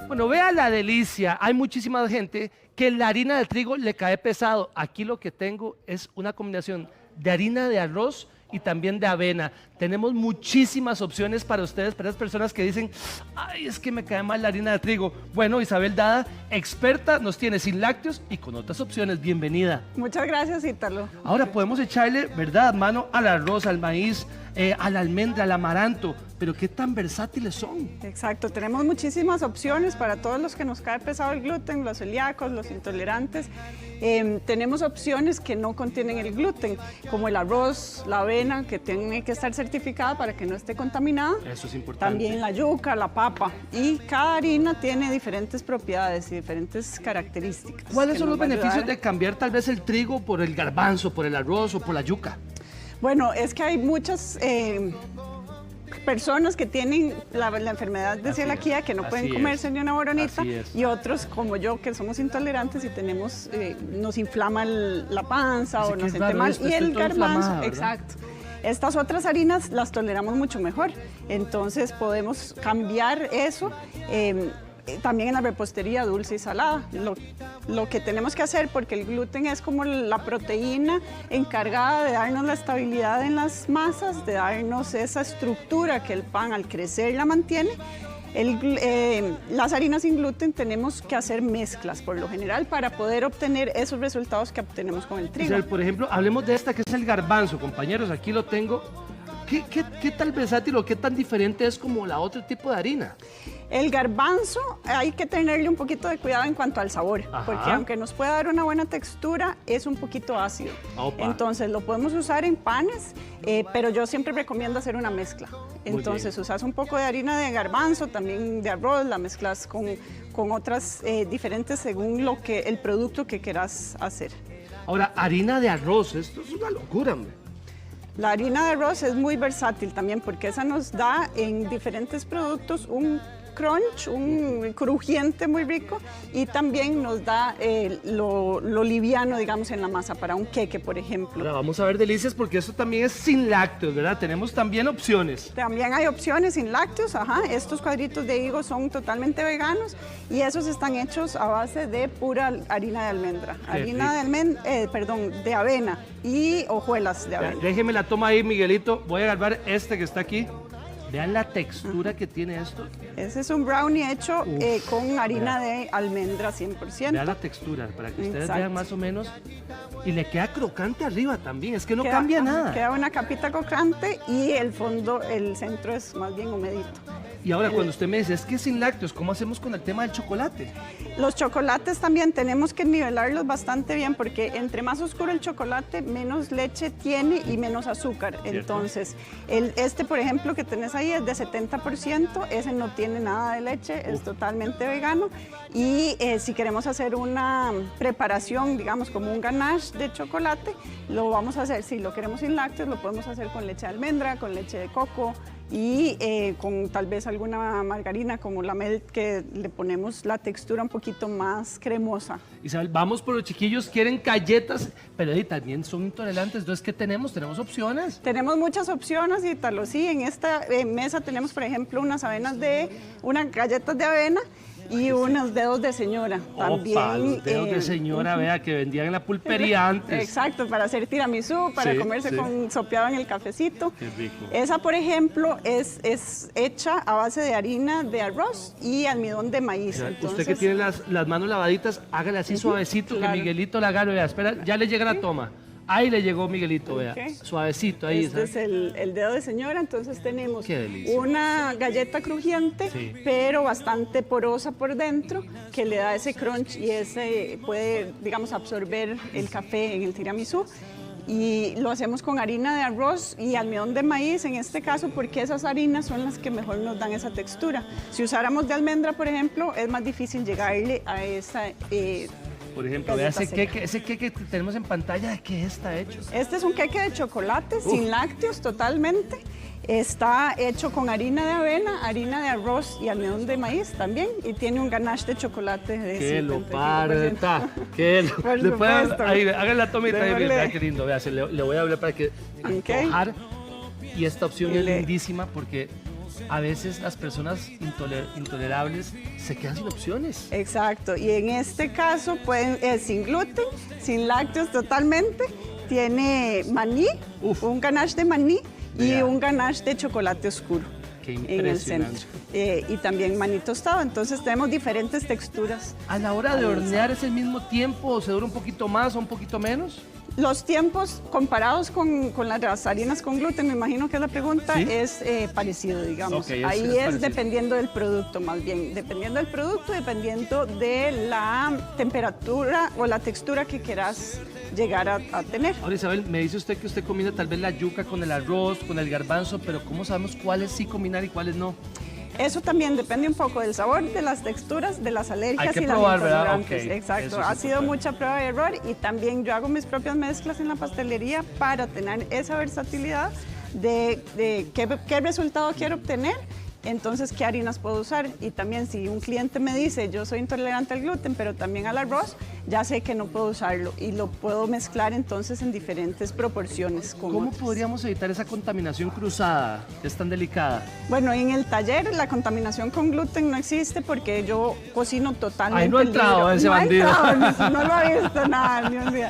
Bueno, vea la delicia. Hay muchísima gente que la harina de trigo le cae pesado. Aquí lo que tengo es una combinación de harina de arroz y también de avena. Tenemos muchísimas opciones para ustedes, para esas personas que dicen, ay, es que me cae mal la harina de trigo. Bueno, Isabel Dada, experta, nos tiene sin lácteos y con otras opciones. Bienvenida. Muchas gracias, Ítalo. Ahora podemos echarle, ¿verdad?, mano al arroz, al maíz, a la almendra, al amaranto, pero qué tan versátiles son. Exacto, tenemos muchísimas opciones para todos los que nos cae pesado el gluten, los celíacos, los intolerantes. Tenemos opciones que no contienen el gluten, como el arroz, la avena, que tiene que estar certificada para que no esté contaminada. Eso es importante. También la yuca, la papa. Y cada harina tiene diferentes propiedades y diferentes características. ¿Cuáles son los beneficios de cambiar tal vez el trigo por el garbanzo, por el arroz o por la yuca? Bueno, es que hay muchas personas que tienen la enfermedad de celiaquía que no pueden comerse ni una boronita, y otros como yo que somos intolerantes y tenemos nos inflama la panza o nos siente mal, y el garbanzo, exacto. Estas otras harinas las toleramos mucho mejor, entonces podemos cambiar eso. También en la repostería dulce y salada. Lo que tenemos que hacer, porque el gluten es como la proteína encargada de darnos la estabilidad en las masas, de darnos esa estructura que el pan al crecer la mantiene. Las harinas sin gluten tenemos que hacer mezclas por lo general para poder obtener esos resultados que obtenemos con el trigo. O sea, por ejemplo, hablemos de esta que es el garbanzo, compañeros, aquí lo tengo. ¿Qué tal versátil o qué tan diferente es como la otro tipo de harina? El garbanzo hay que tenerle un poquito de cuidado en cuanto al sabor, porque aunque nos puede dar una buena textura, es un poquito ácido. Opa. Entonces lo podemos usar en panes, pero yo siempre recomiendo hacer una mezcla. Entonces usas un poco de harina de garbanzo, también de arroz, la mezclas con otras diferentes según el producto que quieras hacer. Ahora, harina de arroz, esto es una locura, hombre. La harina de arroz es muy versátil también porque esa nos da en diferentes productos un crunch, un crujiente muy rico, y también nos da lo liviano, digamos, en la masa para un queque, por ejemplo. Ahora vamos a ver delicias porque esto también es sin lácteos, ¿verdad? Tenemos también opciones. También hay opciones sin lácteos, Estos cuadritos de higo son totalmente veganos y esos están hechos a base de pura harina de almendra. De avena y hojuelas de avena. Déjeme la toma ahí, Miguelito. Voy a agarrar este que está aquí. Vean la textura que tiene esto. Ese es un brownie hecho con harina de almendra 100%. Vean la textura, para que ustedes vean más o menos. Y le queda crocante arriba también, es que no cambia nada. Queda una capita crocante y el fondo, el centro es más bien humedito. Y ahora cuando usted me dice, es que sin lácteos, ¿cómo hacemos con el tema del chocolate? Los chocolates también tenemos que nivelarlos bastante bien porque entre más oscuro el chocolate, menos leche tiene y menos azúcar. ¿Cierto? Entonces, por ejemplo, que tenés ahí es de 70%, ese no tiene nada de leche, es totalmente vegano. Y si queremos hacer una preparación, digamos, como un ganache de chocolate, lo vamos a hacer, si lo queremos sin lácteos, lo podemos hacer con leche de almendra, con leche de coco, y con tal vez alguna margarina como la Melt, que le ponemos la textura un poquito más cremosa. Isabel, vamos por los chiquillos, quieren galletas, pero también son intolerantes, entonces ¿qué tenemos? ¿Tenemos opciones? Tenemos muchas opciones, Ítalo, sí, en esta mesa tenemos, por ejemplo, unas galletas de avena y unos dedos de señora. También, los dedos de señora, vea, que vendían en la pulpería antes. Exacto, para hacer tiramisú, para comerse con sopeado en el cafecito. Qué rico. Esa, por ejemplo, es hecha a base de harina de arroz y almidón de maíz. Entonces, usted que tiene las manos lavaditas, hágale así suavecito, claro, que Miguelito la agarre, vea, espera, ya le llega la toma. Ahí le llegó Miguelito, vea, suavecito ahí. Este es el dedo de señora, entonces tenemos una galleta crujiente, pero bastante porosa por dentro, que le da ese crunch y puede, digamos, absorber el café en el tiramisú. Y lo hacemos con harina de arroz y almidón de maíz en este caso, porque esas harinas son las que mejor nos dan esa textura. Si usáramos de almendra, por ejemplo, es más difícil llegarle a esa... Por ejemplo, vea ese queque que tenemos en pantalla, ¿de qué está hecho? Este es un queque de chocolate, sin lácteos totalmente. Está hecho con harina de avena, harina de arroz y almidón de maíz también, y tiene un ganache de chocolate de 50%. ¡Que lo parta! Ahí, hagan la tomita ahí, vea qué lindo, vea, le voy a hablar para que antojar. Y esta opción es lindísima porque a veces las personas intolerables se quedan sin opciones. Exacto, y en este caso es sin gluten, sin lácteos totalmente, tiene maní, un ganache de maní y un ganache de chocolate oscuro en el centro. Y también maní tostado, entonces tenemos diferentes texturas. ¿A la hora de hornear es el mismo tiempo o se dura un poquito más o un poquito menos? Los tiempos comparados con las harinas con gluten, me imagino que es la pregunta, ¿sí? Es parecido, digamos. Okay, ahí es dependiendo del producto, más bien. Dependiendo del producto, dependiendo de la temperatura o la textura que quieras llegar a tener. Ahora, Isabel, me dice usted que usted combina tal vez la yuca con el arroz, con el garbanzo, pero ¿cómo sabemos cuáles sí combinar y cuáles no? Eso también depende un poco del sabor, de las texturas, de las alergias y las intolerantes. Okay. Exacto, ha sido mucha prueba y error y también yo hago mis propias mezclas en la pastelería para tener esa versatilidad de qué resultado quiero obtener. Entonces, ¿qué harinas puedo usar? Y también si un cliente me dice, yo soy intolerante al gluten, pero también al arroz, ya sé que no puedo usarlo y lo puedo mezclar entonces en diferentes proporciones. ¿Cómo podríamos evitar esa contaminación cruzada, que es tan delicada? Bueno, en el taller la contaminación con gluten no existe porque yo cocino totalmente libre. Ahí no ha entrado ese bandido. No lo he visto nada, Dios mío.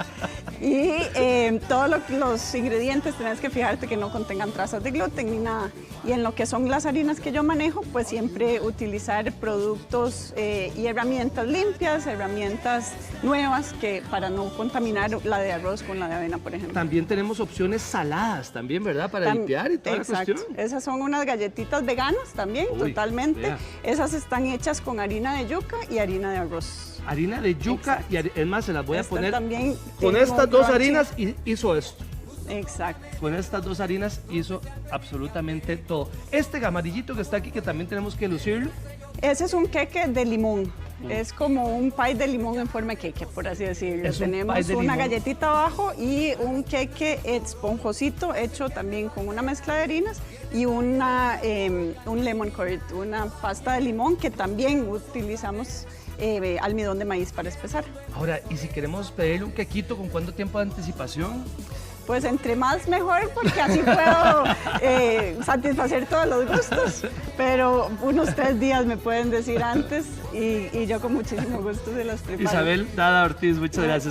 Y todos los ingredientes tenés que fijarte que no contengan trazas de gluten ni nada. Y en lo que son las harinas que yo manejo, pues siempre utilizar productos y herramientas limpias, herramientas nuevas para no contaminar la de arroz con la de avena, por ejemplo. También tenemos opciones saladas también, ¿verdad? Para limpiar y toda exacto. La cuestión. Esas son unas galletitas veganas también, totalmente. Vea. Esas están hechas con harina de yuca y harina de arroz. Harina de yuca y es más, se las voy a poner también con estas dos harinas y hizo esto. Exacto. Con estas dos harinas hizo absolutamente todo. Este amarillito que está aquí, que también tenemos que lucirlo. Ese es un queque de limón. Es como un pie de limón en forma de queque, por así decirlo. Tenemos una galletita abajo y un queque esponjosito hecho también con una mezcla de harinas y un lemon curd, una pasta de limón que también utilizamos almidón de maíz para espesar. Ahora, ¿y si queremos pedirle un quequito, con cuánto tiempo de anticipación? Pues entre más mejor, porque así puedo satisfacer todos los gustos, pero unos 3 días me pueden decir antes y yo con muchísimo gusto se los preparo. Isabel Dada Ortiz, muchas gracias.